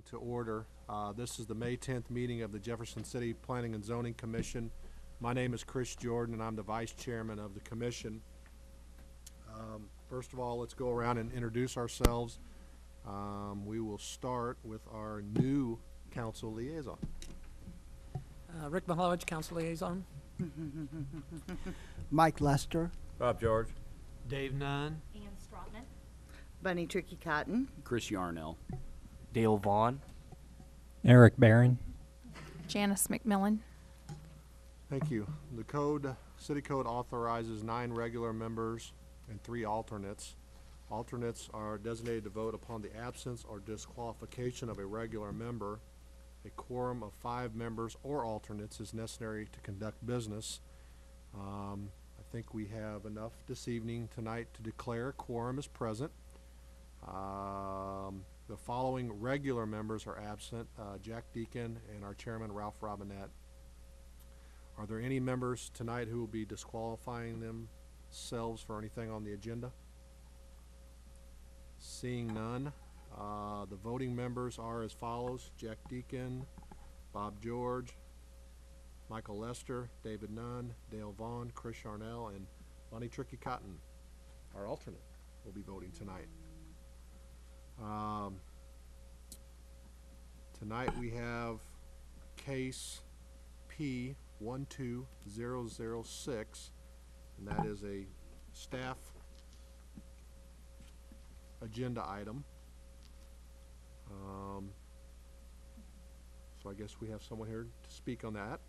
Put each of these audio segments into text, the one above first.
To order. This is the May 10th meeting of the Jefferson City Planning and Zoning Commission. My name is Chris Jordan, and I'm the Vice Chairman of the Commission. First of all, let's go around and introduce ourselves. We will start with our new council liaison. Rick Mihalowicz, Council Liaison. Mike Lester. Bob George. Dave Nunn. Ann Strotman. Bunny Tricky Cotton. Chris Yarnell. Dale Vaughn. Eric Barron. Janice McMillan. Thank you. The City Code authorizes 9 regular members and 3 alternates. Alternates are designated to vote upon the absence or disqualification of a regular member. A quorum of 5 members or alternates is necessary to conduct business. I think we have enough this evening tonight to declare quorum is present. The following regular members are absent, Jack Deacon and our chairman, Ralph Robinette. Are there any members tonight who will be disqualifying themselves for anything on the agenda? Seeing none, the voting members are as follows: Jack Deacon, Bob George, Michael Lester, David Nunn, Dale Vaughn, Chris Yarnell, and Bunny Tricky Cotton, our alternate, will be voting tonight. Tonight we have case P12006, and that is a staff agenda item. So I guess we have someone here to speak on that.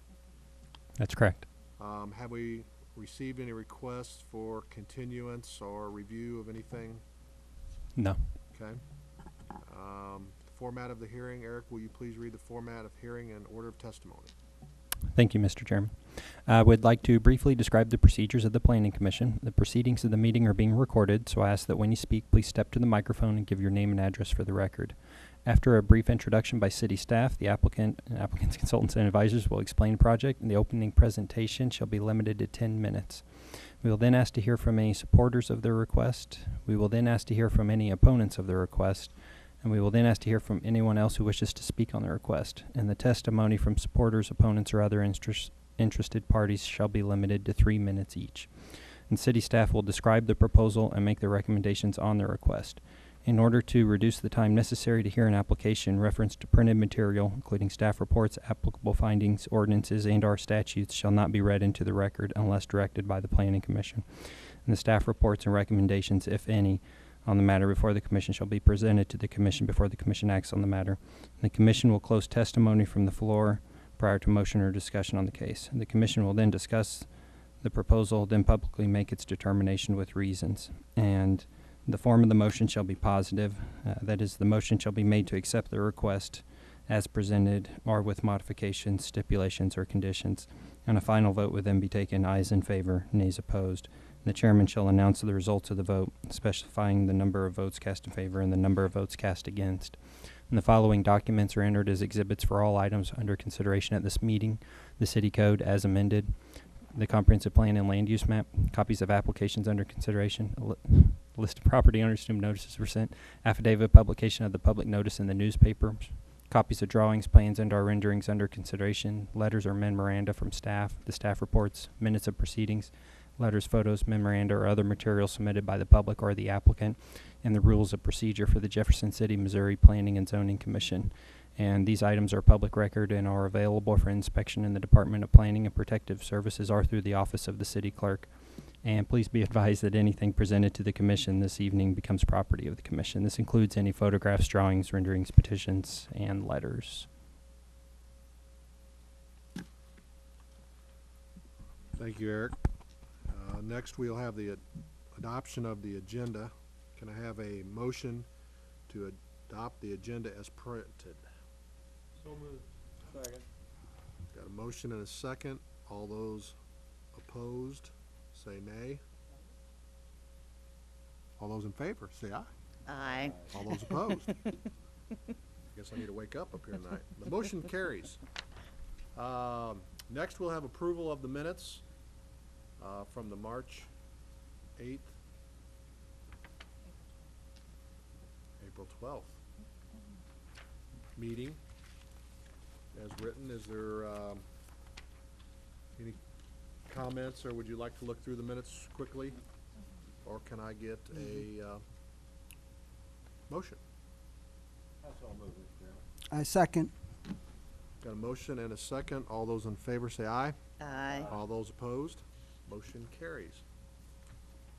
That's correct. Have we received any requests for continuance or review of anything? No. Okay. Format of the hearing. Eric, will you please read the format of hearing and order of testimony? Thank you, Mr. Chairman. I would like to briefly describe the procedures of the Planning Commission. The proceedings of the meeting are being recorded, so I ask that when you speak, please step to the microphone and give your name and address for the record. After a brief introduction by city staff, the applicants, consultants, and advisors will explain the project, and the opening presentation shall be limited to 10 minutes. We will then ask to hear from any supporters of the request. We will then ask to hear from any opponents of the request. And we will then ask to hear from anyone else who wishes to speak on the request. And the testimony from supporters, opponents, or other interested parties shall be limited to 3 minutes each. And city staff will describe the proposal and make their recommendations on the request. In order to reduce the time necessary to hear an application, reference to printed material, including staff reports, applicable findings, ordinances, and/or statutes, shall not be read into the record unless directed by the Planning Commission. And the staff reports and recommendations, if any, on the matter before the Commission shall be presented to the Commission before the Commission acts on the matter. The Commission will close testimony from the floor prior to motion or discussion on the case. The Commission will then discuss the proposal, then publicly make its determination with reasons. And the form of the motion shall be positive. That is, the motion shall be made to accept the request as presented or with modifications, stipulations, or conditions. And a final vote would then be taken: ayes in favor, nays opposed. The chairman shall announce the results of the vote, specifying the number of votes cast in favor and the number of votes cast against. And the following documents are entered as exhibits for all items under consideration at this meeting: the City Code as amended, the Comprehensive Plan and Land Use Map, copies of applications under consideration, a list of property owners to whom notices were sent, affidavit of publication of the public notice in the newspaper, copies of drawings, plans, and/or renderings under consideration, letters or memoranda from staff, the staff reports, minutes of proceedings, letters, photos, memoranda, or other materials submitted by the public or the applicant, and the rules of procedure for the Jefferson City, Missouri Planning and Zoning Commission. And these items are public record and are available for inspection in the Department of Planning and Protective Services or through the Office of the City Clerk. And please be advised that anything presented to the Commission this evening becomes property of the Commission. This includes any photographs, drawings, renderings, petitions, and letters. Thank you, Eric. Next, we'll have the adoption of the agenda. Can I have a motion to adopt the agenda as printed? So moved. Second. Got a motion and a second. All those opposed, say nay. All those in favor, say aye. Aye. All those opposed? I guess I need to wake up here tonight. The motion carries. Next, we'll have approval of the minutes from the March 8th, April 12th. meeting as written. Is there any comments, or would you like to look through the minutes quickly? Or can I get a motion? I second. Got a motion and a second. All those in favor say aye. Aye. All those opposed? Motion carries.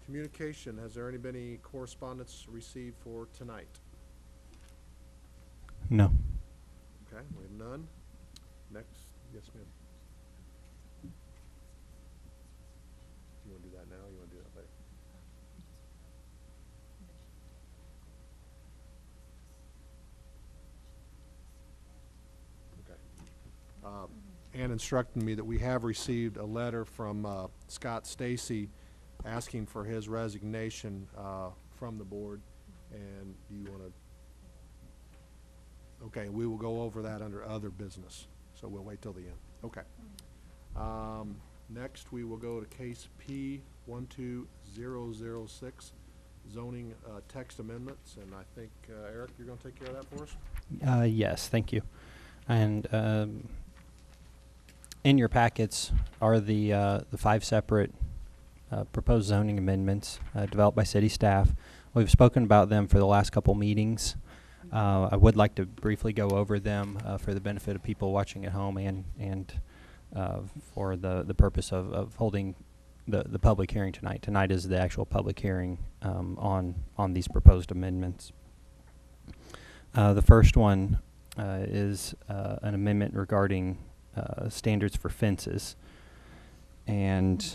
Communication, has there been any correspondence received for tonight? No. Okay, we have none. Next, yes, ma'am. You wanna do that now, or you wanna do that later? Okay. Ann instructed me that we have received a letter from Scott Stacy asking for his resignation from the board, and do you wanna? Okay, we will go over that under other business, so we'll wait till the end. Okay. Next, we will go to case P 12006, zoning text amendments, and I think, Eric, you're gonna take care of that for us? Yes, thank you. And in your packets are the 5 separate proposed zoning amendments developed by city staff. We've spoken about them for the last couple meetings. I would like to briefly go over them for the benefit of people watching at home and for the purpose of holding the public hearing tonight. Tonight is the actual public hearing on these proposed amendments. The first one is an amendment regarding standards for fences. And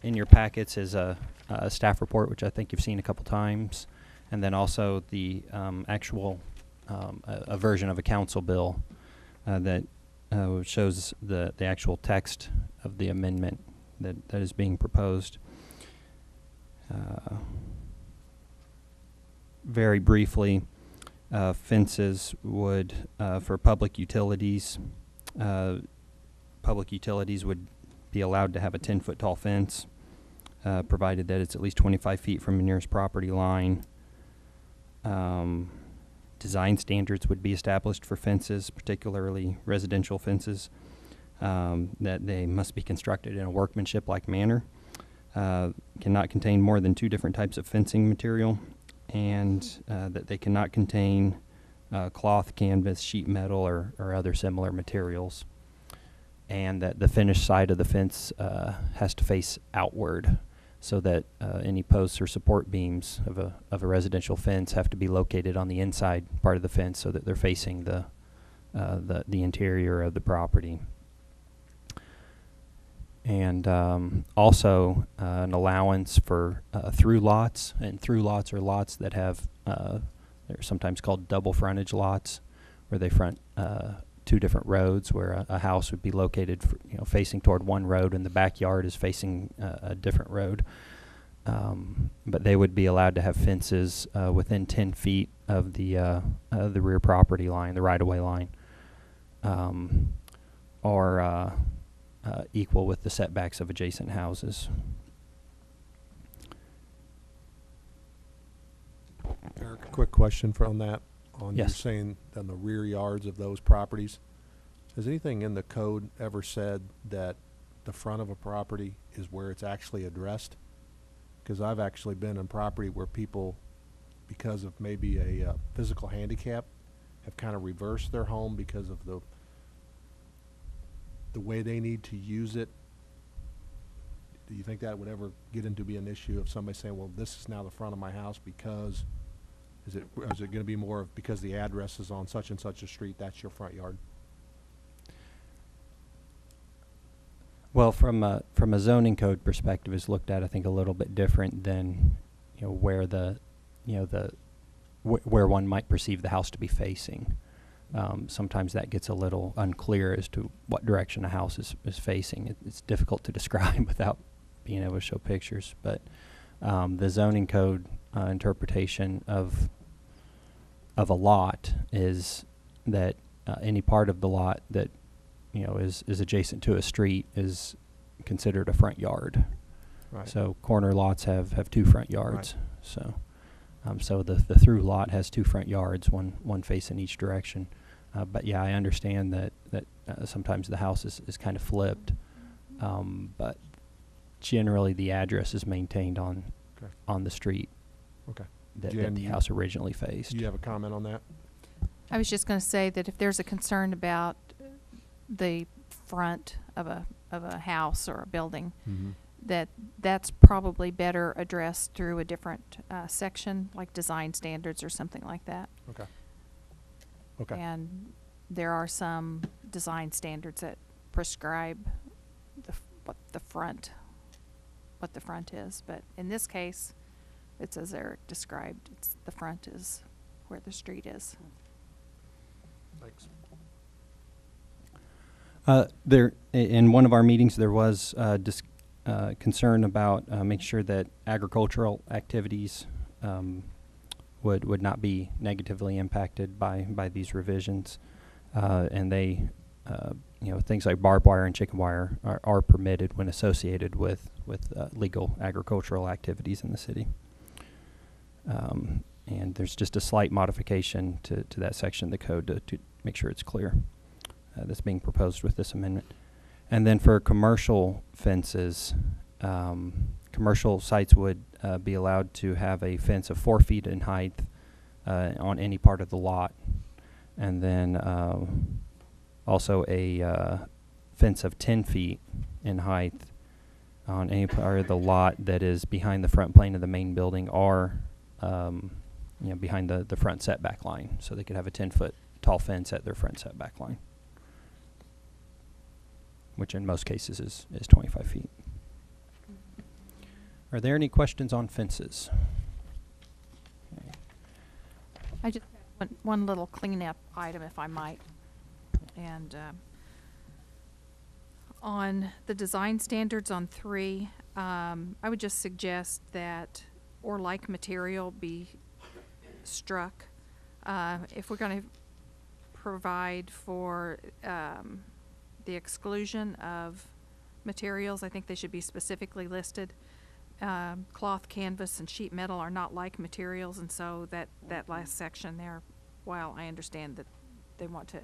in your packets is a staff report, which I think you've seen a couple times, and then also the actual a version of a council bill that shows the actual text of the amendment that is being proposed. Very briefly, fences would, for public utilities would be allowed to have a 10-foot tall fence, provided that it's at least 25 feet from the nearest property line. Design standards would be established for fences, particularly residential fences, that they must be constructed in a workmanship-like manner, cannot contain more than 2 different types of fencing material, and that they cannot contain cloth, canvas, sheet metal, or other similar materials, and that the finished side of the fence has to face outward, so that any posts or support beams of a residential fence have to be located on the inside part of the fence, so that they're facing the interior of the property. And also an allowance for through lots, and through lots are lots that have they're sometimes called double frontage lots, where they front 2 different roads, where a house would be located facing toward one road and the backyard is facing a different road. But they would be allowed to have fences within 10 feet of the rear property line, the right-of-way line, or equal with the setbacks of adjacent houses. Eric, a quick question from that. You're Yes. saying on the rear yards of those properties, has anything in the code ever said that the front of a property is where it's actually addressed? Because I've actually been in property where people, because of maybe a physical handicap, have kind of reversed their home because of the way they need to use it. Do you think that would ever get into be an issue of somebody saying, well, this is now the front of my house because, is it going to be more of because the address is on such and such a street, that's your front yard? Well, from a zoning code perspective, is looked at, I think, a little bit different than where where one might perceive the house to be facing. Sometimes that gets a little unclear as to what direction a house is facing. It's difficult to describe without being able to show pictures. But the zoning code interpretation of a lot is that any part of the lot that is adjacent to a street is considered a front yard. Right. So corner lots have 2 front yards. Right. So So the through lot has 2 front yards, one facing each direction. But yeah, I understand that sometimes the house is kind of flipped, but generally the address is maintained on Okay. on the street Okay. that Jen, the you- house originally faced. Do you have a comment on that? I was just going to say that if there's a concern about the front of a house or a building, Mm-hmm. that's probably better addressed through a different section, like design standards or something like that. Okay. Okay. And there are some design standards that prescribe what the front is. But in this case, it's as Eric described. The front is where the street is. Thanks. In one of our meetings, there was concern about making sure that agricultural activities would not be negatively impacted by these revisions, and they, things like barbed wire and chicken wire are permitted when associated with legal agricultural activities in the city. And there's just a slight modification to that section of the code to make sure it's clear. That's being proposed with this amendment. And then for commercial fences, commercial sites would be allowed to have a fence of 4 feet in height on any part of the lot. And then also a fence of 10 feet in height on any part of the lot that is behind the front plane of the main building or behind the front setback line. So they could have a 10-foot tall fence at their front setback line, which in most cases is 25 feet. Are there any questions on fences? Okay. I just have one little cleanup item, if I might. And on the design standards on 3, I would just suggest that or like material be struck. If we're going to provide for the exclusion of materials, I think they should be specifically listed. Cloth, canvas, and sheet metal are not like materials, and so that last section there, while I understand that they want to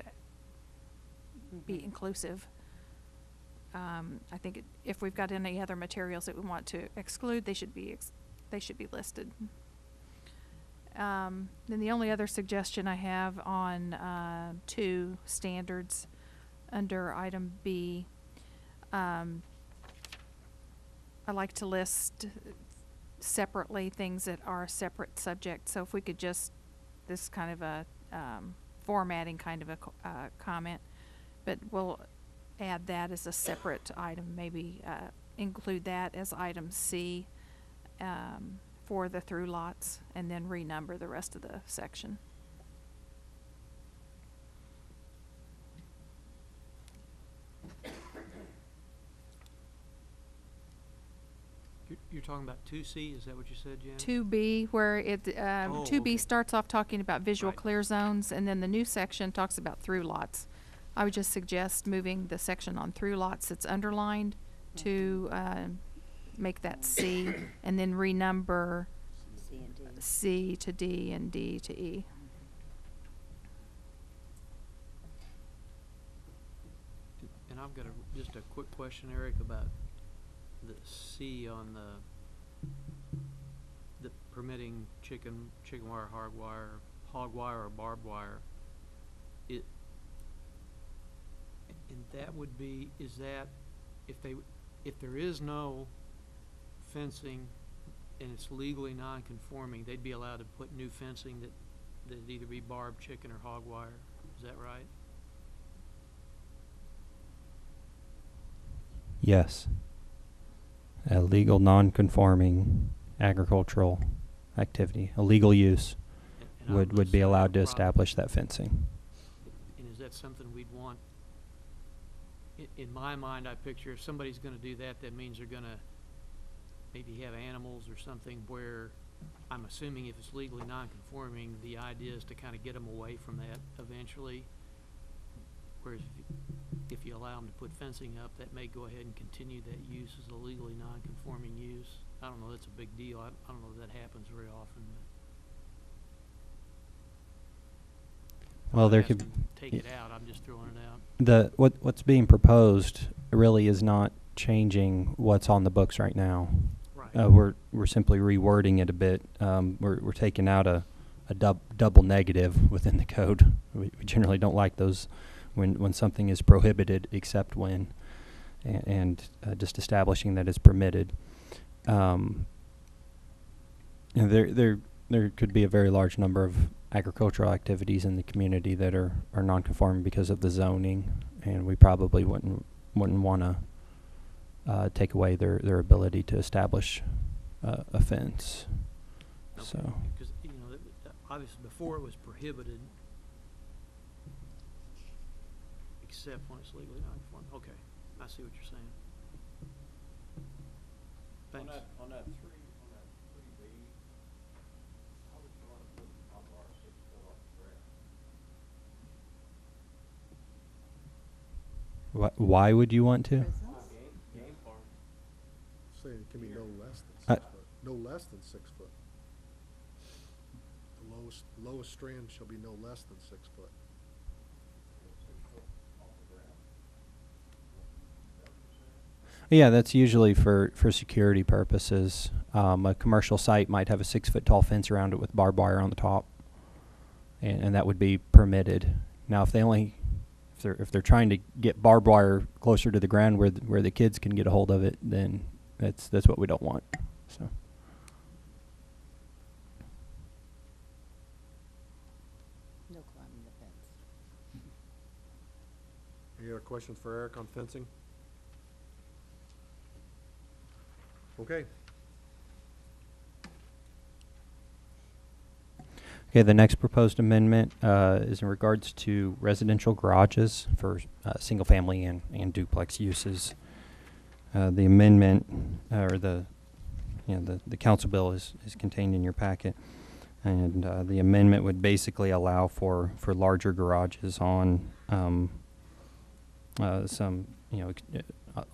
be inclusive, I think if we've got any other materials that we want to exclude, they should be listed. Then the only other suggestion I have on 2 standards under item B, I like to list separately things that are separate subjects. So if we could just, this is kind of a formatting kind of a comment, but we'll add that as a separate item, maybe include that as item C for the through lots, and then renumber the rest of the section. You're talking about 2C, is that what you said, Jan? 2B, where it 2B okay. starts off talking about visual Right. clear zones, and then the new section talks about through lots. I would just suggest moving the section on through lots that's underlined to make that C, and then renumber C and D. C to D and D to E. And I've got just a quick question, Eric, about the C on the permitting chicken wire, hog wire, or barbed wire. And that would be, is that if there is no fencing and it's legally non-conforming, they'd be allowed to put new fencing that'd either be barbed chicken or hog wire. Is that right? Yes. A legal non-conforming agricultural activity, a legal use And I would don't be see allowed to a problem. establish that fencing. And is that something we'd want? In my mind, I picture if somebody's gonna do that, that means they're gonna maybe have animals or something where, I'm assuming if it's legally non-conforming, the idea is to kind of get them away from that eventually. Whereas if you allow them to put fencing up, that may go ahead and continue that use as a legally non-conforming use. I don't know, that's a big deal. I don't know if that happens very often, but. Well, I'm there not could asking to take it out, I'm just throwing it out. what's being proposed really is not changing what's on the books right now. Right. We're simply rewording it a bit. We're taking out a double negative within the code. We generally don't like those when something is prohibited except when, and just establishing that it's permitted. You know, there could be a very large number of agricultural activities in the community that are non-conforming because of the zoning, and we probably wouldn't want to take away their ability to establish a fence. Okay. So Because, you know, obviously before it was prohibited, except when it's legally non-conforming. Okay, I see what you're saying. Thanks. On that 3B, how would you want to put the outdoor 6 foot off the ground? why would you want to? Game farm. Saying it can be no less than 6 foot, no less than 6 foot. The lowest strand shall be no less than 6 foot. Yeah, that's usually for security purposes. A commercial site might have a 6-foot tall fence around it with barbed wire on the top, and that would be permitted. Now, if they're trying to get barbed wire closer to the ground where the kids can get a hold of it, then that's what we don't want. So. No climbing the fence. Any other questions for Eric on fencing? Okay. Okay, the next proposed amendment is in regards to residential garages for single-family and duplex uses. The amendment, or the council bill is contained in your packet, and the amendment would basically allow for larger garages on some,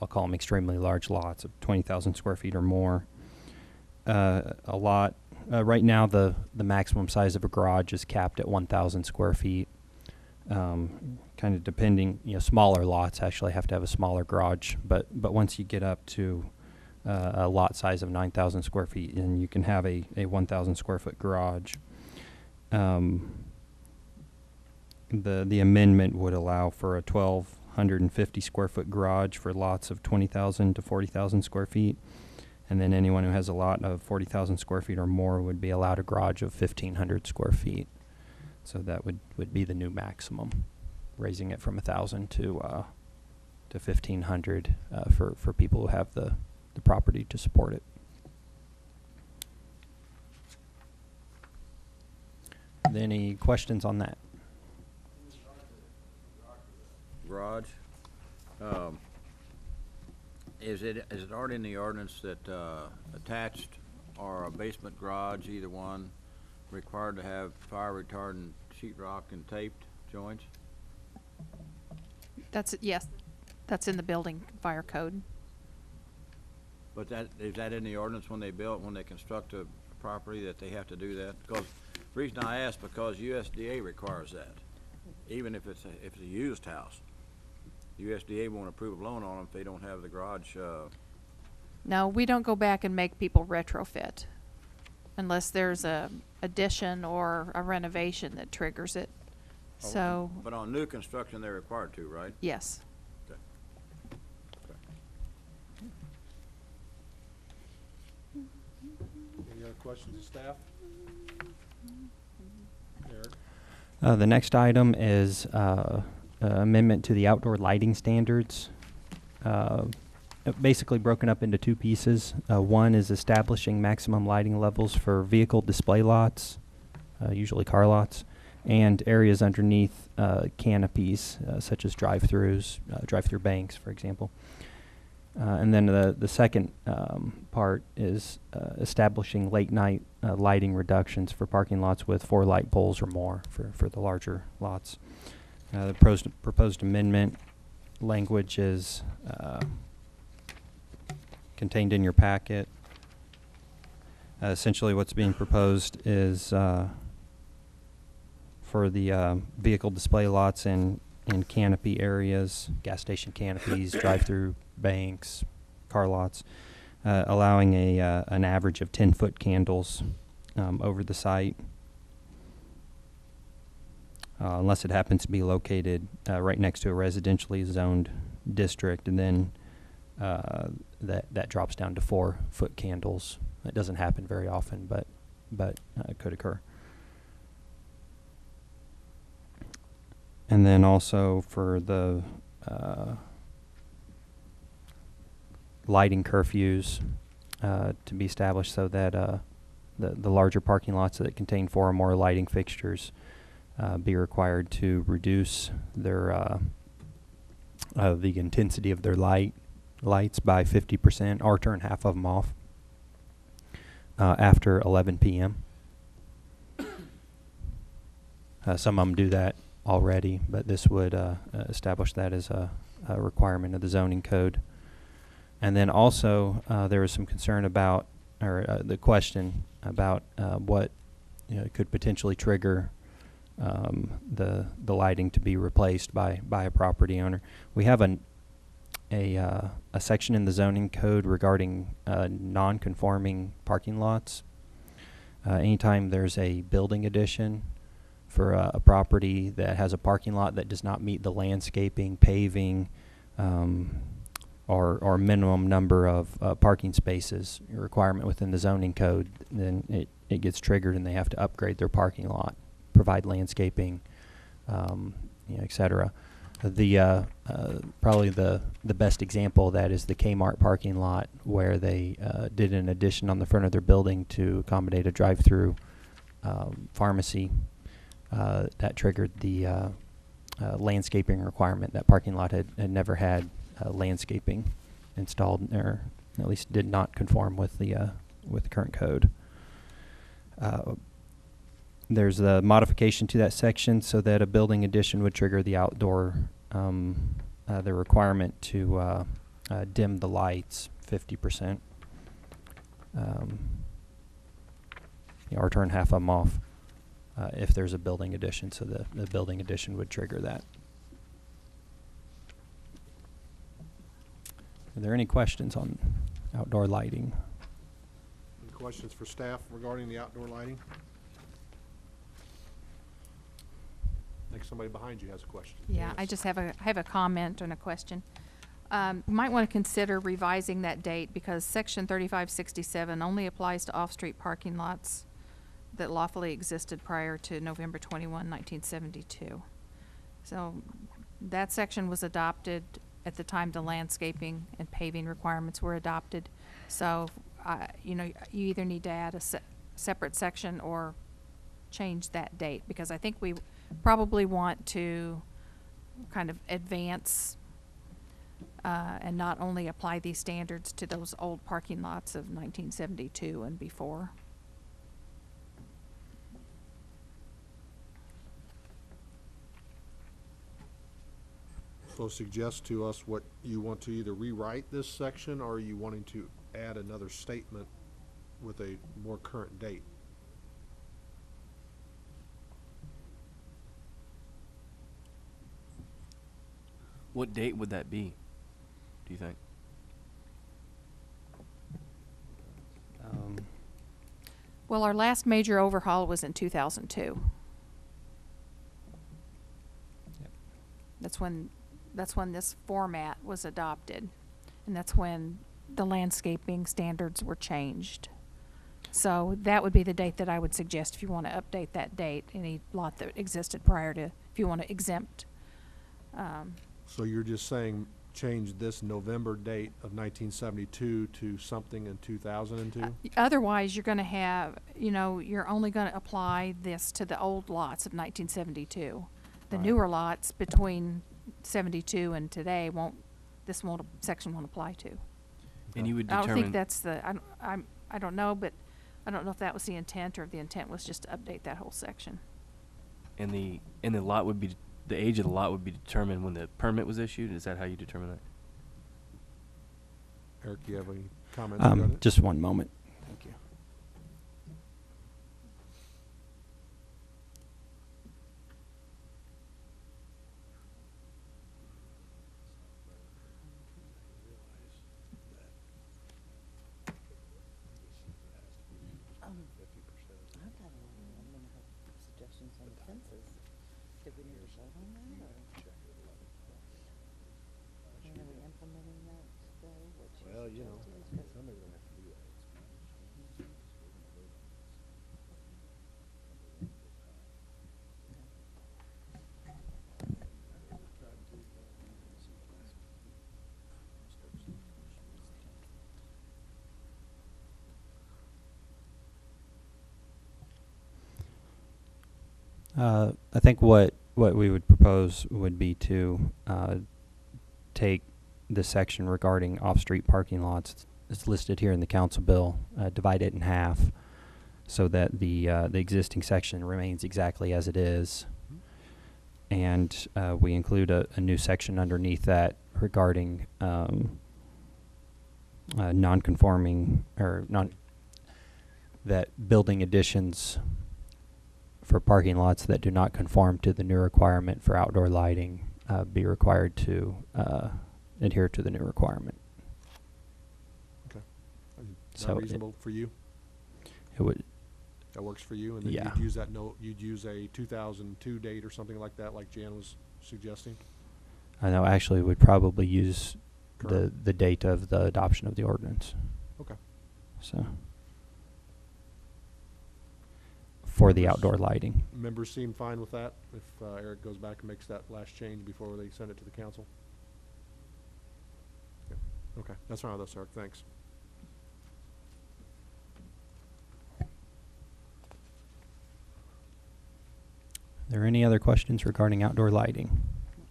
I'll call them extremely large lots of 20,000 square feet or more. A lot. Right now, the maximum size of a garage is capped at 1,000 square feet. Kind of depending, smaller lots actually have to have a smaller garage. But once you get up to a lot size of 9,000 square feet, and you can have a 1,000 square foot garage. The amendment would allow for a 1,250 square foot garage for lots of 20,000 to 40,000 square feet. And then anyone who has a lot of 40,000 square feet or more would be allowed a garage of 1,500 square feet. So that would be the new maximum, raising it from 1,000 to 1,500 for people who have the property to support it. Any questions on that? Garage. Is it already in the ordinance that attached or a basement garage, either one, required to have fire retardant sheetrock and taped joints? Yes, that's in the building fire code. But is that in the ordinance when they construct a property that they have to do that? Because the reason I ask, because USDA requires that, even if it's a used house. USDA won't approve a loan on them if they don't have the garage. No, we don't go back and make people retrofit unless there's a addition or a renovation that triggers it. So, But on new construction, they're required to, right? yes. Okay. Any other questions of staff? Eric? The next item is amendment to the outdoor lighting standards. Basically broken up into two pieces. One is establishing maximum lighting levels for vehicle display lots, usually car lots, and areas underneath canopies, such as drive-throughs, drive-through banks, for example. And then the second part is establishing late-night lighting reductions for parking lots with 4 light poles or more for the larger lots. The proposed amendment language is contained in your packet. Essentially what's being proposed is for for the vehicle display lots and canopy areas, gas station canopies, drive-through banks, car lots, allowing an average of 10-foot candles over the site, unless it happens to be located right next to a residentially zoned district, and then that drops down to 4-foot candles. That doesn't happen very often, but it could occur. And then also for the lighting curfews to be established so that the larger parking lots that contain 4 or more lighting fixtures be required to reduce their the intensity of their lights by 50% or turn half of them off after 11 p.m. Some of them do that already, but this would establish that as a requirement of the zoning code. And then also there was some concern about, or the question about what could potentially trigger the lighting to be replaced by a property owner. We have a section in the zoning code regarding non-conforming parking lots. Anytime there's a building addition for a property that has a parking lot that does not meet the landscaping, paving, or minimum number of parking spaces requirement within the zoning code, then it gets triggered and they have to upgrade their parking lot, provide landscaping, et cetera. Probably the best example of that is the Kmart parking lot, where they did an addition on the front of their building to accommodate a drive-through pharmacy. That triggered the landscaping requirement. That parking lot had never had landscaping installed, or at least did not conform with the current code. There's a modification to that section so that a building addition would trigger the outdoor, the requirement to dim the lights 50%, or turn half of them off if there's a building addition. So the building addition would trigger that. Are there any questions on outdoor lighting? Any questions for staff regarding the outdoor lighting? I think somebody behind you has a question. Yeah, I Yes. just have a comment and a question. You might want to consider revising that date, because section 3567 only applies to off-street parking lots that lawfully existed prior to November 21, 1972. So that section was adopted at the time the landscaping and paving requirements were adopted. So, you either need to add a separate section or change that date, because I think we probably want to kind of advance and not only apply these standards to those old parking lots of 1972 and before. So suggest to us what you want to either rewrite this section, or are you wanting to add another statement with a more current date? What date would that be, do you think? Well, our last major overhaul was in 2002. Yep. That's when this format was adopted, and that's when the landscaping standards were changed. So that would be the date that I would suggest if you want to update that date, any lot that existed prior to, if you want to exempt. So you're just saying change this November date of 1972 to something in 2002? Otherwise, you're going to have, you're only going to apply this to the old lots of 1972. The Right. newer lots between 72 and today section won't apply to. And you would I don't think determine, that's I don't know, but I don't know if that was the intent, or if the intent was just to update that whole section. and the lot would be, the age of the lot would be determined when the permit was issued? Is that how you determine that? Eric, you have any comments on it? Just one moment. Thank you. regulations on the fences. Did we need to vote on that, or? When are we implementing that today? What you Well, you know, suggested is somebody's gonna have to do that. I think what we would propose would be to take the section regarding off-street parking lots. It's listed here in the council bill, divide it in half, so that the existing section remains exactly as it is, and we include a new section underneath that regarding non-conforming or that building additions for parking lots that do not conform to the new requirement for outdoor lighting be required to adhere to the new requirement. Is So that it- reasonable for you? It would, That works for you? And then Yeah. you'd use that note, you'd use a 2002 date or something like that, like Jan was suggesting? I know actually would probably use Current. the date of the adoption of the ordinance. Okay. So for the Members- outdoor lighting. Members seem fine with that, if Eric goes back and makes that last change before they send it to the council? Yeah. Okay, that's fine with us, Eric, thanks. Are there any other questions regarding outdoor lighting?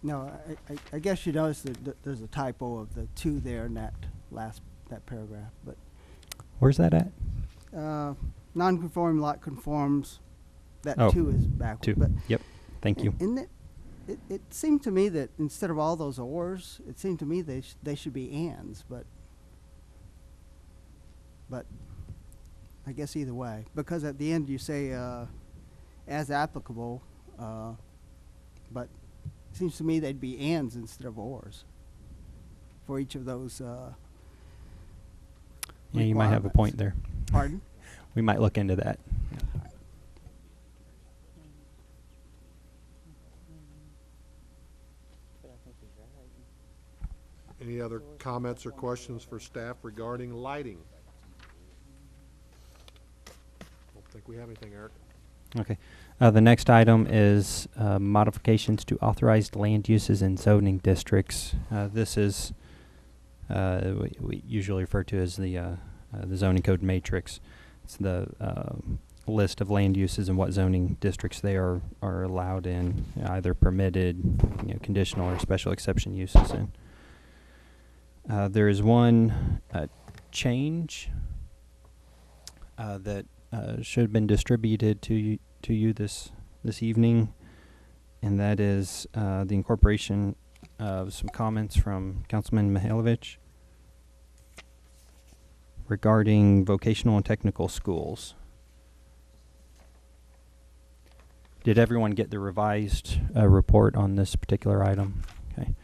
No, I guess you notice that there's a typo of the two there in that that paragraph, but, Where's that at? non-conforming lot conforms, that Oh, two is backward, Two. but. Yep. Thank you. Isn't it seemed to me that instead of all those ors, it seemed to me they should be ands, but I guess either way, because at the end you say, as applicable, but it seems to me they'd be ands instead of ors for each of those, Yeah, you might have a point there. Pardon? We might look into that. But I think he's right. Any other comments or questions for staff regarding lighting? Don't think we have anything, Eric. Okay. The next item is modifications to authorized land uses in zoning districts. This is we usually refer to as the zoning code matrix. It's the list of land uses and what zoning districts they are allowed in, either permitted, conditional or special exception uses in. There is one change that should have been distributed to you this evening, and that is the incorporation of some comments from Councilman Mihailovich regarding vocational and technical schools. Did everyone get the revised report on this particular item? Okay.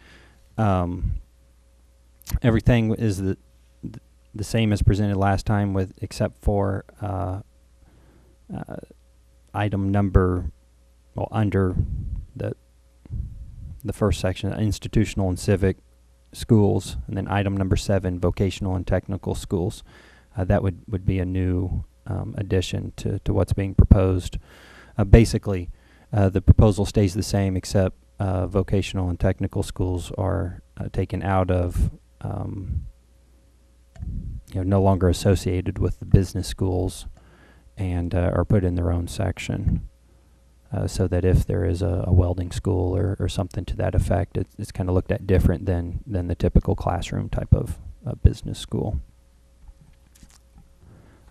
Everything is the same as presented last time, with except for item number, well, under the first section, institutional and civic schools, and then item number 7, vocational and technical schools. That would be a new addition to what's being proposed. Basically, the proposal stays the same, except vocational and technical schools are taken out of, no longer associated with the business schools, and are put in their own section. So that if there is a welding school or something to that effect, it's kind of looked at different than the typical classroom type of business school.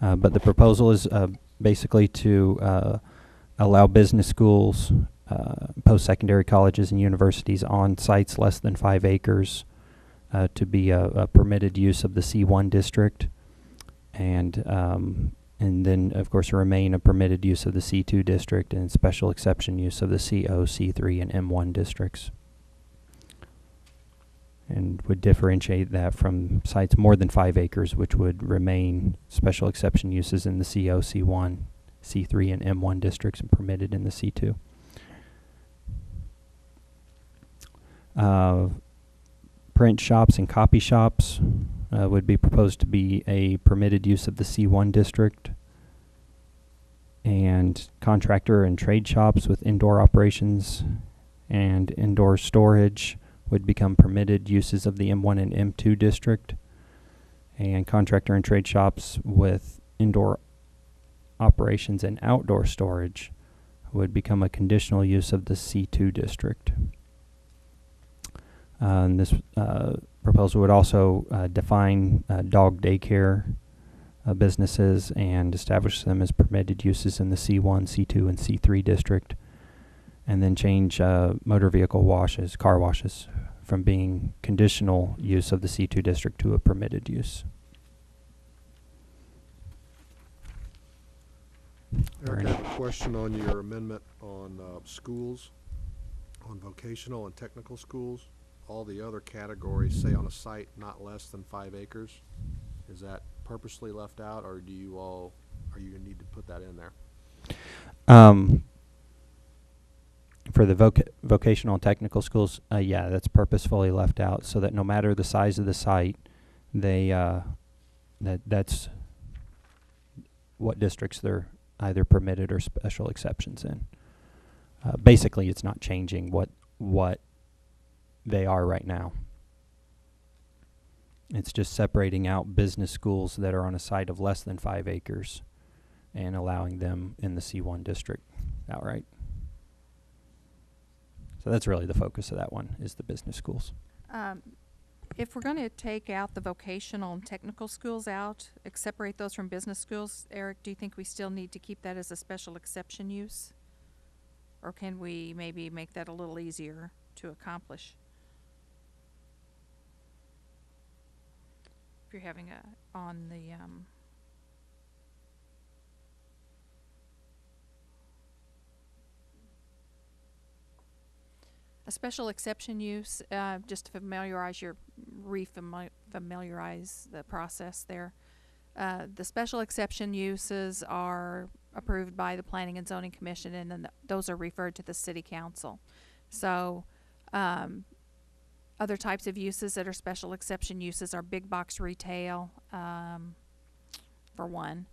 But the proposal is basically to allow business schools, post-secondary colleges and universities on sites less than 5 acres to be a permitted use of the C1 district, and then, of course, remain a permitted use of the C2 district and special exception use of the CO, C3, and M1 districts. And would differentiate that from sites more than 5 acres, which would remain special exception uses in the CO, C1, C3, and M1 districts and permitted in the C2. Print shops and copy shops would be proposed to be a permitted use of the C1 district. And contractor and trade shops with indoor operations and indoor storage would become permitted uses of the M1 and M2 district. And contractor and trade shops with indoor operations and outdoor storage would become a conditional use of the C2 district. And this proposal would also define dog daycare businesses and establish them as permitted uses in the C1, C2, and C3 district, and then change motor vehicle washes, car washes, from being conditional use of the C2 district to a permitted use. Eric, I have a question on your amendment on schools, on vocational and technical schools. All the other categories say on a site not less than 5 acres. Is that purposely left out, or are you gonna need to put that in there? For the vocational and technical schools, yeah, that's purposefully left out so that no matter the size of the site, they that's what districts they're either permitted or special exceptions in. Basically, it's not changing what they are right now. It's just separating out business schools that are on a site of less than 5 acres and allowing them in the C1 district outright. So that's really the focus of that one, is the business schools. If we're going to take out the vocational and technical schools out, separate those from business schools, Eric, do you think we still need to keep that as a special exception use? Or can we maybe make that a little easier to accomplish? If you're having on the a special exception use, just to familiarize familiarize the process there. The special exception uses are approved by the Planning and Zoning Commission, and then those are referred to the City Council. So other types of uses that are special exception uses are big box retail, for one.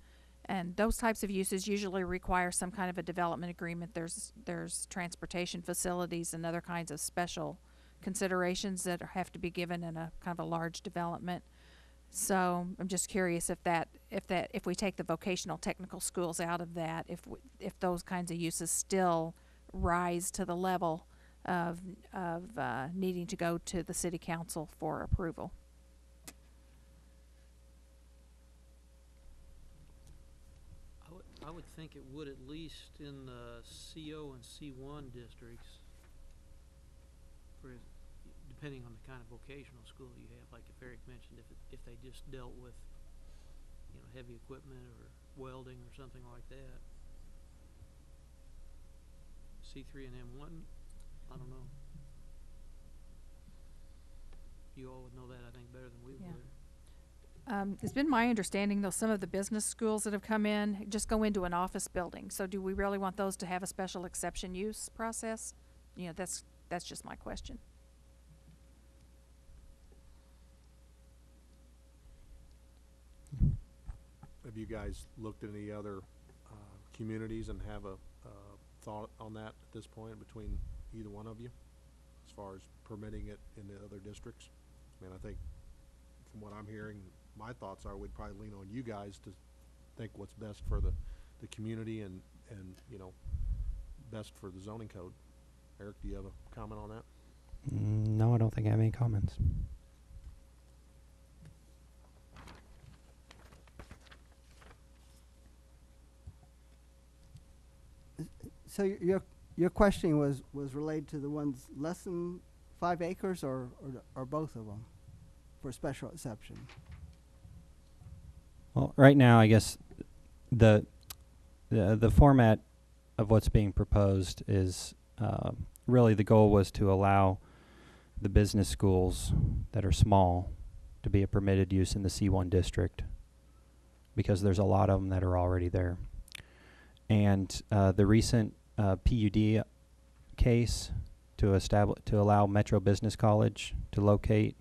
And those types of uses usually require some kind of a development agreement. There's transportation facilities and other kinds of special considerations that have to be given in a kind of a large development. So I'm just curious if we take the vocational technical schools out of that, if those kinds of uses still rise to the level of needing to go to the City Council for approval. I would think it would, at least in the CO and C1 districts, for depending on the kind of vocational school you have. Like if Eric mentioned, if they just dealt with, you know, heavy equipment or welding or something like that. C3 and M1, I don't know. You all would know that, I think, better than we would. It's been my understanding, though, some of the business schools that have come in just go into an office building. So do we really want those to have a special exception use process? You know, that's just my question. Have you guys looked at any other communities and have a thought on that at this point between either one of you, as far as permitting it in the other districts? I mean, I think from what I'm hearing, my thoughts are we'd probably lean on you guys to think what's best for the community and you know, best for the zoning code. Eric, do you have a comment on that? No, I don't think I have any comments. So your question was related to the ones less than 5 acres or both of them for special exception? Well, right now, I guess the format of what's being proposed is really the goal was to allow the business schools that are small to be a permitted use in the C1 district because there's a lot of them that are already there. And the recent PUD case to allow Metro Business College to locate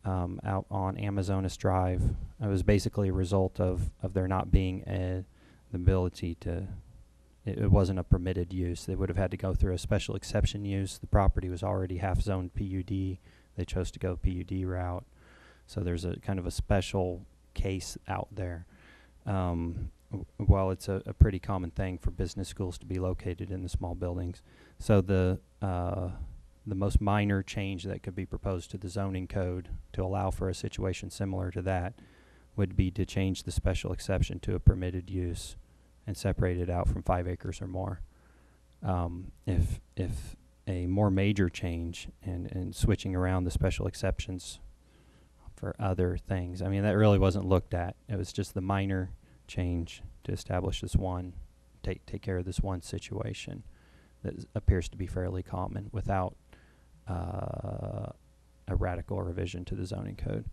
out on Amazonas Drive, it was basically a result of there not being the ability to. It wasn't a permitted use. They would have had to go through a special exception use. The property was already half zoned PUD. They chose to go PUD route. So there's a kind of a special case out there. While it's a pretty common thing for business schools to be located in the small buildings. So the most minor change that could be proposed to the zoning code to allow for a situation similar to that would be to change the special exception to a permitted use and separate it out from 5 acres or more. If a more major change and switching around the special exceptions for other things, I mean, that really wasn't looked at. It was just the minor change to establish this one, take care of this one situation that appears to be fairly common without a radical revision to the zoning code.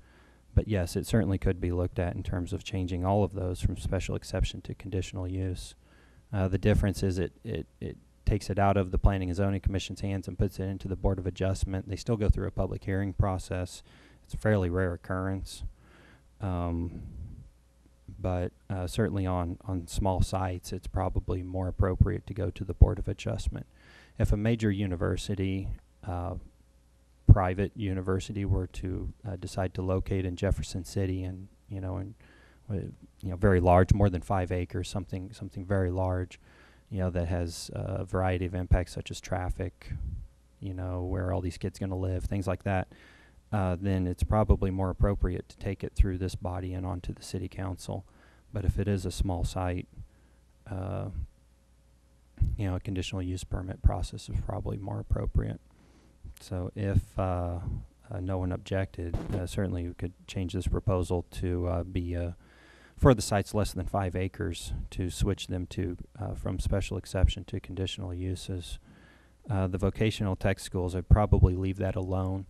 But yes, it certainly could be looked at in terms of changing all of those from special exception to conditional use. The difference is it takes it out of the Planning and Zoning Commission's hands and puts it into the Board of Adjustment. They still go through a public hearing process. It's a fairly rare occurrence. But certainly on small sites, it's probably more appropriate to go to the Board of Adjustment. If a major university, private university, were to decide to locate in Jefferson City and very large, more than 5 acres, something very large, that has a variety of impacts such as traffic, where are all these kids going to live, things like that. Then it's probably more appropriate to take it through this body and onto the city council. But if it is a small site, a conditional use permit process is probably more appropriate. So if no one objected, certainly we could change this proposal to be for the sites less than 5 acres to switch them to from special exception to conditional uses. The vocational tech schools, I'd probably leave that alone.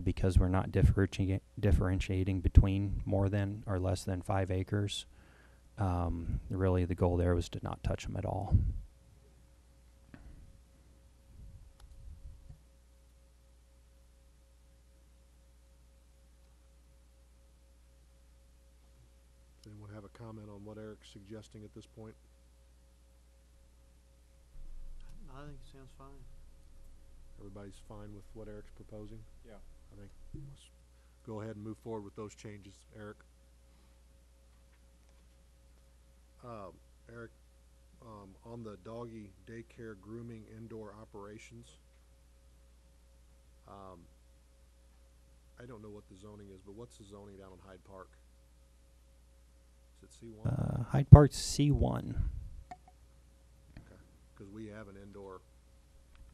Because we're not differentiating between more than or less than 5 acres. Really, the goal there was to not touch them at all. Does anyone have a comment on what Eric's suggesting at this point? I think it sounds fine. Everybody's fine with what Eric's proposing? Yeah. I think let's go ahead and move forward with those changes, Eric. Eric, on the doggy daycare grooming indoor operations, I don't know what the zoning is, but what's the zoning down on Hyde Park? Is it C1? Hyde Park's C1. Okay, because we have an indoor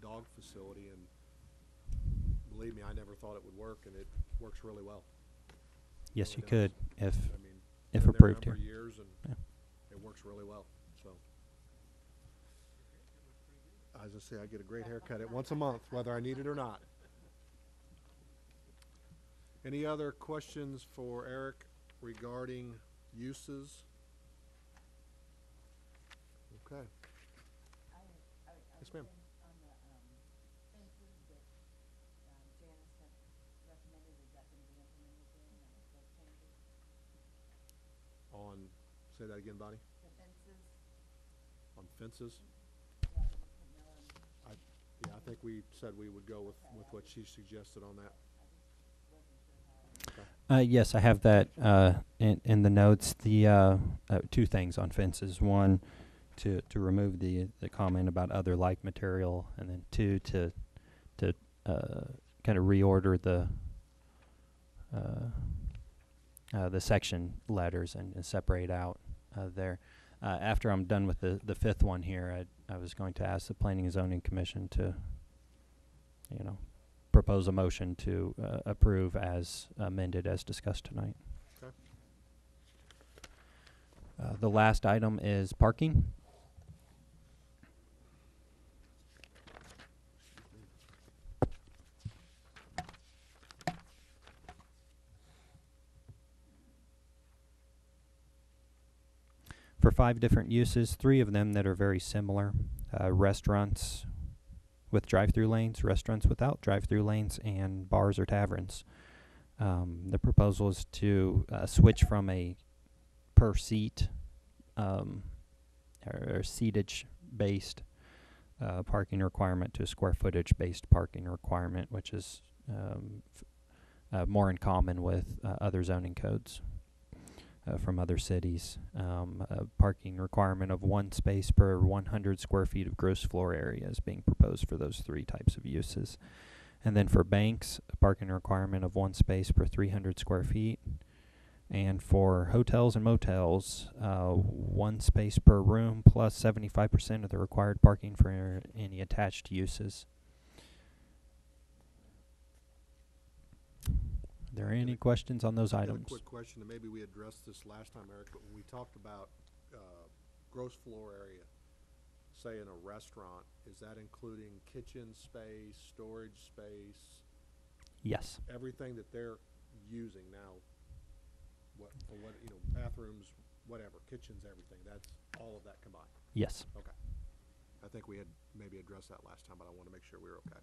dog facility, and believe me, I never thought it would work, and it works really well. Yes, Really you could does. if I mean, if been there a approved number here. of years, and Yeah. it works really well. So, as I say, I get a great haircut at once a month, whether I need it or not. Any other questions for Eric regarding uses? Okay. Yes, ma'am. On the fences that Janice had recommended, is that gonna be implemented then, those changes? On, say that again, Bonnie? The fences, On fences? yeah, the Macmillan, Yeah, I think we said we would go with what she suggested on that. wasn't sure how. Yes, I have that in the notes. The 2 things on fences. 1, to remove the comment about other like material, and then 2, to kind of reorder the section letters and separate out there. After I'm done with the 5th one here, I was going to ask the Planning and Zoning Commission to, propose a motion to approve as amended as discussed tonight. Okay. The last item is parking. For 5 different uses, 3 of them that are very similar. Restaurants with drive-through lanes, restaurants without drive-through lanes, and bars or taverns. The proposal is to switch from a per seat or seatage-based parking requirement to a square footage-based parking requirement, which is more in common with other zoning codes from other cities. A parking requirement of 1 space per 100 square feet of gross floor area is being proposed for those 3 types of uses. And then for banks, a parking requirement of 1 space per 300 square feet. And for hotels and motels, 1 space per room plus 75% of the required parking for any attached uses. Are there any questions on those I got a items? quick question, and maybe we addressed this last time, Eric, but when we talked about gross floor area, say in a restaurant, is that including kitchen space, storage space, Yes. everything that they're using now? What, you know, bathrooms, whatever, kitchens, everything, that's all of that combined? Yes. Okay. I think we had maybe addressed that last time, but I want to make sure we were okay.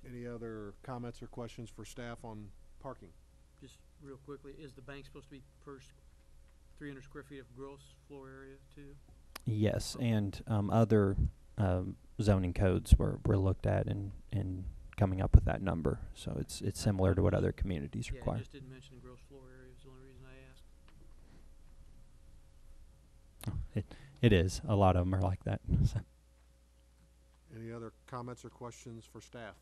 Any other comments or questions for staff on parking? Just real quickly, is the bank supposed to be per 300 square feet of gross floor area too? Yes, and other zoning codes were looked at in coming up with that number. So it's similar to what other communities Yeah, require. I just didn't mention gross floor area, is the only reason I asked. It is. A lot of them are like that. So. Any other comments or questions for staff?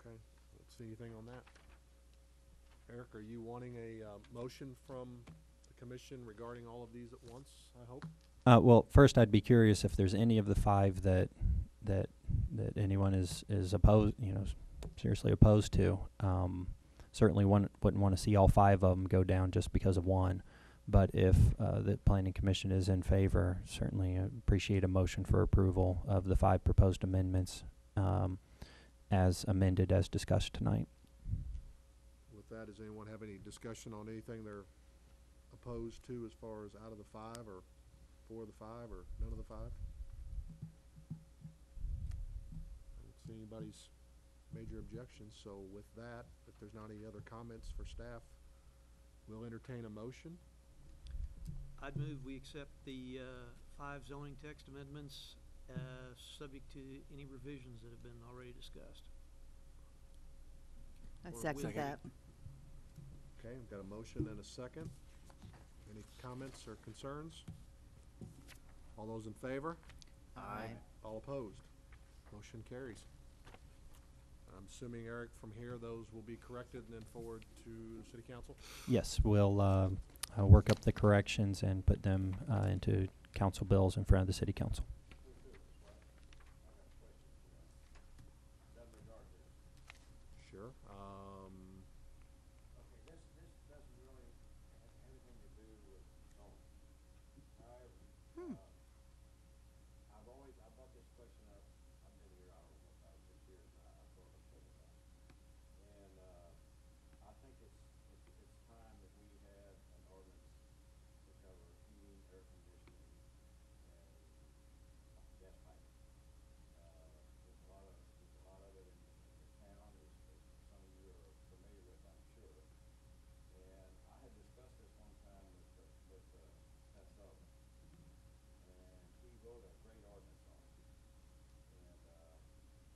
Okay, don't see anything on that. Eric, are you wanting a motion from the commission regarding all of these at once, I hope? Well, first I'd be curious if there's any of the 5 that anyone is opposed, seriously opposed to. Certainly wouldn't want to see all 5 of them go down just because of one. But if the planning commission is in favor, certainly appreciate a motion for approval of the 5 proposed amendments as amended as discussed tonight. With that, does anyone have any discussion on anything they're opposed to as far as out of the 5 or 4 of the 5 or none of the 5? I don't see anybody's major objections, so with that, if there's not any other comments for staff, we'll entertain a motion. I'd move we accept the 5 zoning text amendments, subject to any revisions that have been already discussed. I Or second with- that. Okay, we've got a motion and a second. Any comments or concerns? All those in favor? Aye. All opposed? Motion carries. I'm assuming, Eric, from here, those will be corrected and then forward to city council? Yes, we'll work up the corrections and put them into council bills in front of the city council. Sure. Okay, this doesn't really have anything to do with zoning. I've brought this question up, I've been here, I don't know, 5 or 6 years now, I've brought it up several times. And, I think it's time that we had an ordinance to cover heating, air conditioning, and gas piping. There's a lot of it in the town, as some of you are familiar with, I'm sure. And I had discussed this one time with Pat Sullivan, and he wrote a great ordinance on it. And,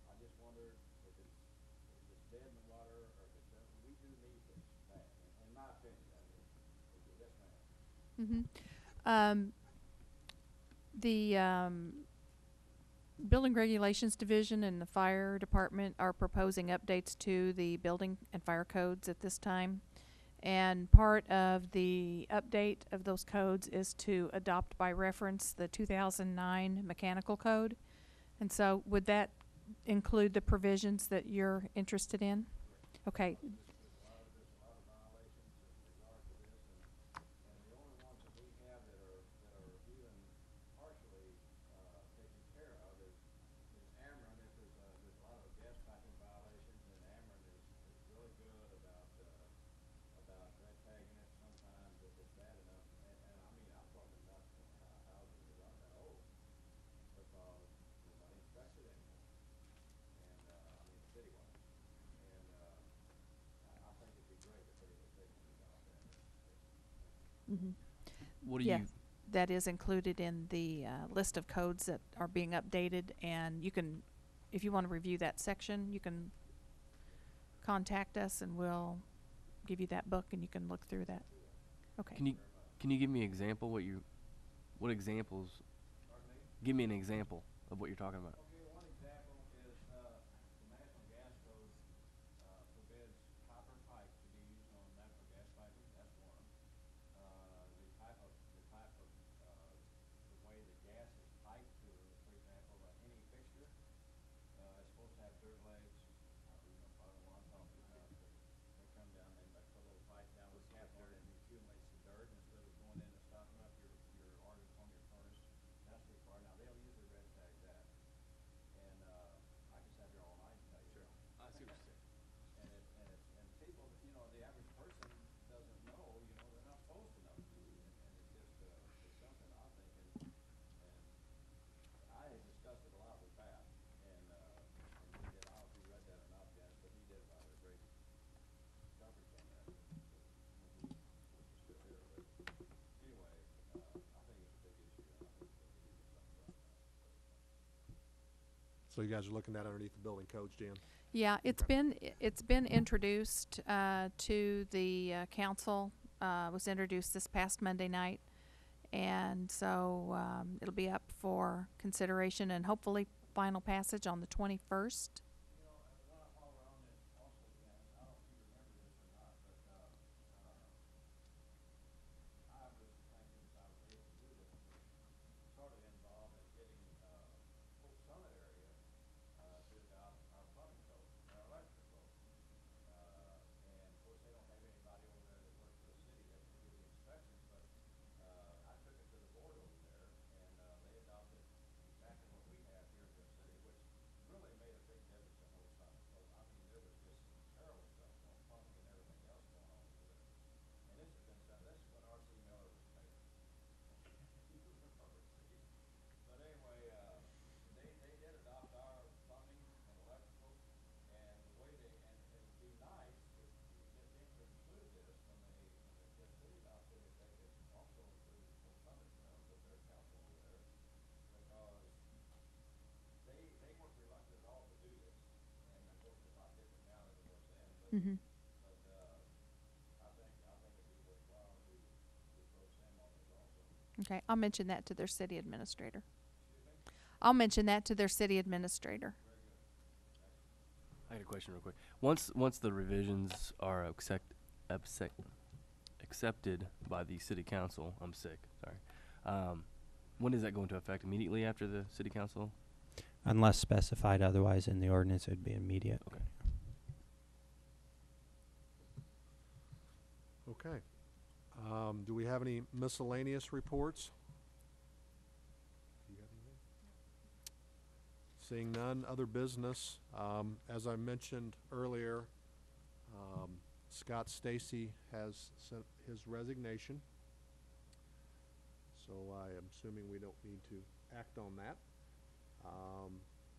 I just wondered if it's dead in the water, or if it doesn't, we do need this bad, in my opinion, that is. Yes, ma'am. The Building Regulations Division and the Fire Department are proposing updates to the building and fire codes at this time. And part of the update of those codes is to adopt by reference the 2009 mechanical code. And so would that include the provisions that you're interested in? Okay. There's a lot of violations in regard to this, and the only ones that we have that are even partially, taken care of is Ameren. If there's a lot of gas piping violations, and Ameren is really good about red tagging it sometimes. What do Yes. you, That is included in the list of codes that are being updated, and you can, if you want to review that section, you can contact us and we'll give you that book and you can look through that. Okay. can you give me an example what examples, give me an example of what you're talking about? Okay, one example is, the National Gas Code, forbids copper pipe to be used on natural gas piping, that's one. The way the gas is piped to, for example, any fixture, is supposed to have dirt legs. You know, probably what I'm talking about, but they come down, they put a little pipe down with cap on it and accumulates the dirt instead of going in and stopping up your argon on your furnace. That's required. Now, they'll usually red tag that. And, I can sit here all night and tell you. Sure. I see what you're saying. And people, you know, the average person doesn't know, you know, they're not supposed to know. And it's just, it's something I think, and I had discussed it a lot with Pat, and he did, I don't know if you read that or not, Janice, but he did about a great coverage on that. When he was still here, but anyway, I think it's a big issue, and I think that we need to do something about that. So you guys are looking at underneath the building codes, Jan? Yeah, it's been introduced to the council. Was introduced this past Monday night, and so it'll be up for consideration and hopefully final passage on the 21st. You know, while we're on this also, Janice, I don't know if you remember this or not, but, I was thinking if I was able to do this, sort of involved in getting, Oak Summit area, to adopt our plumbing code, our electrical code. And of course, they don't have anybody over there that works for the city that can do the inspections, but, I took it to the board over there, and, they adopted exactly what we have here in the city, which really made a big difference in Oak Summit. Because, I mean, there was just some terrible stuff, you know, plumbing and everything else going on over there. And this has been done, this is when R.C. Miller was mayor. But anyway, they did adopt our plumbing and electrical, and the way they, and it'd be nice if them to include this when the city adopts it, if they could also include Oak Summit, with their council over there, because they weren't reluctant at all to do this, and of course, it's a lot different now than it was then, but, Mm-hmm. I think it'd be worthwhile to approach them on this also. Okay, I'll mention that to their city administrator. Excuse me? I'll mention that to their city administrator. Very good. I got a question real quick. Once the revisions are accepted by the city council, I'm sick, sorry. When is that going to affect? Immediately after the city council? Unless specified otherwise in the ordinance, it would be immediate. Okay. Okay. Do we have any miscellaneous reports? Do you have anything? Seeing none, other business. As I mentioned earlier, Scott Stacy has sent his resignation. So I am assuming we don't need to act on that.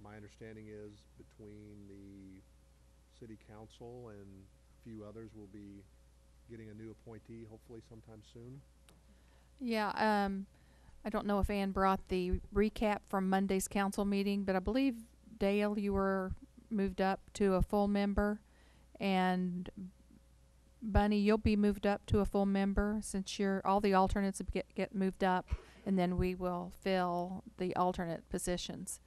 My understanding is between the city council and a few others will be getting a new appointee hopefully sometime soon. Yeah, I don't know if Ann brought the recap from Monday's council meeting, but I believe, Dale, you were moved up to a full member, and Bunny, you'll be moved up to a full member since all the alternates get moved up, and then we will fill the alternate positions.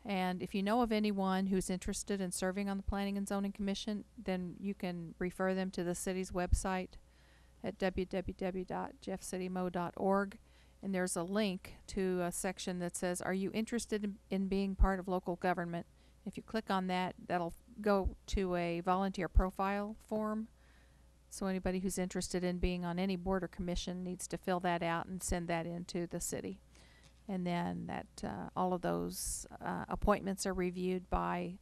And if you know of anyone who's interested in serving on the Planning and Zoning Commission, then you can refer them to the city's website at www.jeffcitymo.org. And there's a link to a section that says, are you interested in being part of local government? If you click on that, that'll go to a volunteer profile form. So anybody who's interested in being on any board or commission needs to fill that out and send that into the city. And then all of those appointments are reviewed by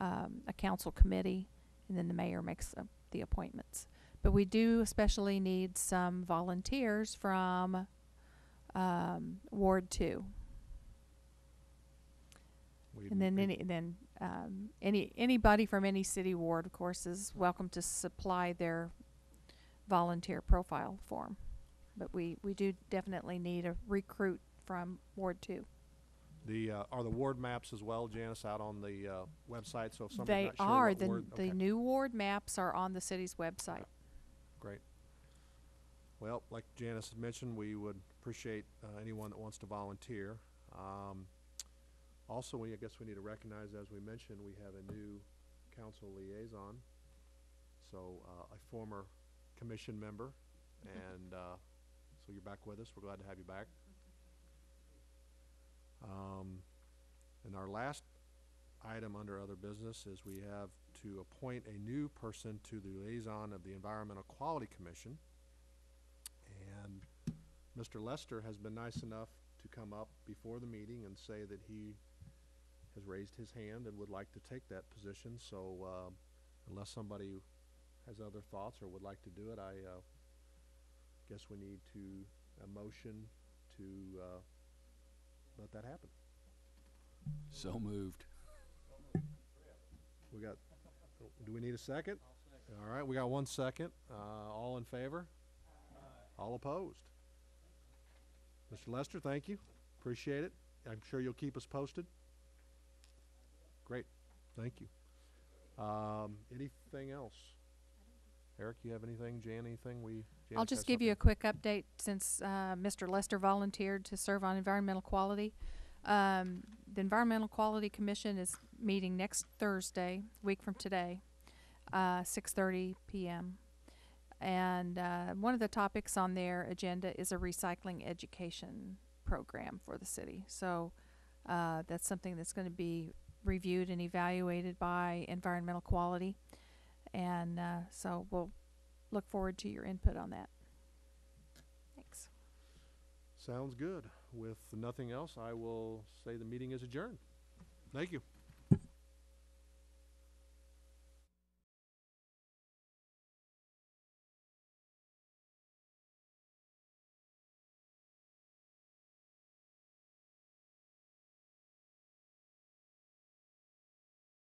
a council committee, and then the mayor makes the appointments. But we do especially need some volunteers from Ward 2. And then anybody from any city ward, of course, is welcome to supply their volunteer profile form. but we do definitely need a recruit from Ward 2. Are the ward maps as well, Janice, out on the website? So if somebody's They not sure are. what The ward, okay, new ward maps are on the city's website. great. Well, like Janice had mentioned, we would appreciate anyone that wants to volunteer. Also, I guess we need to recognize, as we mentioned, we have a new council liaison. So a former commission member, and so you're back with us. We're glad to have you back. And our last item under other business is we have to appoint a new person to the liaison of the Environmental Quality Commission. And Mr. Lester has been nice enough to come up before the meeting and say that he has raised his hand and would like to take that position. So unless somebody has other thoughts or would like to do it, I guess we need a motion to let that happen. So moved. We got, do we need a second? All right, we got 1 second. All in favor? All opposed? Mr. Lester, thank you. Appreciate it. I'm sure you'll keep us posted. Great. Thank you. Anything else? Eric, you have anything? Jan, anything? I'll just give you a quick update since Mr. Lester volunteered to serve on environmental quality. The Environmental Quality Commission is meeting next Thursday, a week from today, 6:30 p.m. And one of the topics on their agenda is a recycling education program for the city. So that's something that's going to be reviewed and evaluated by environmental quality. And so we'll look forward to your input on that. Thanks. Sounds good. With nothing else, I will say the meeting is adjourned. Thank you.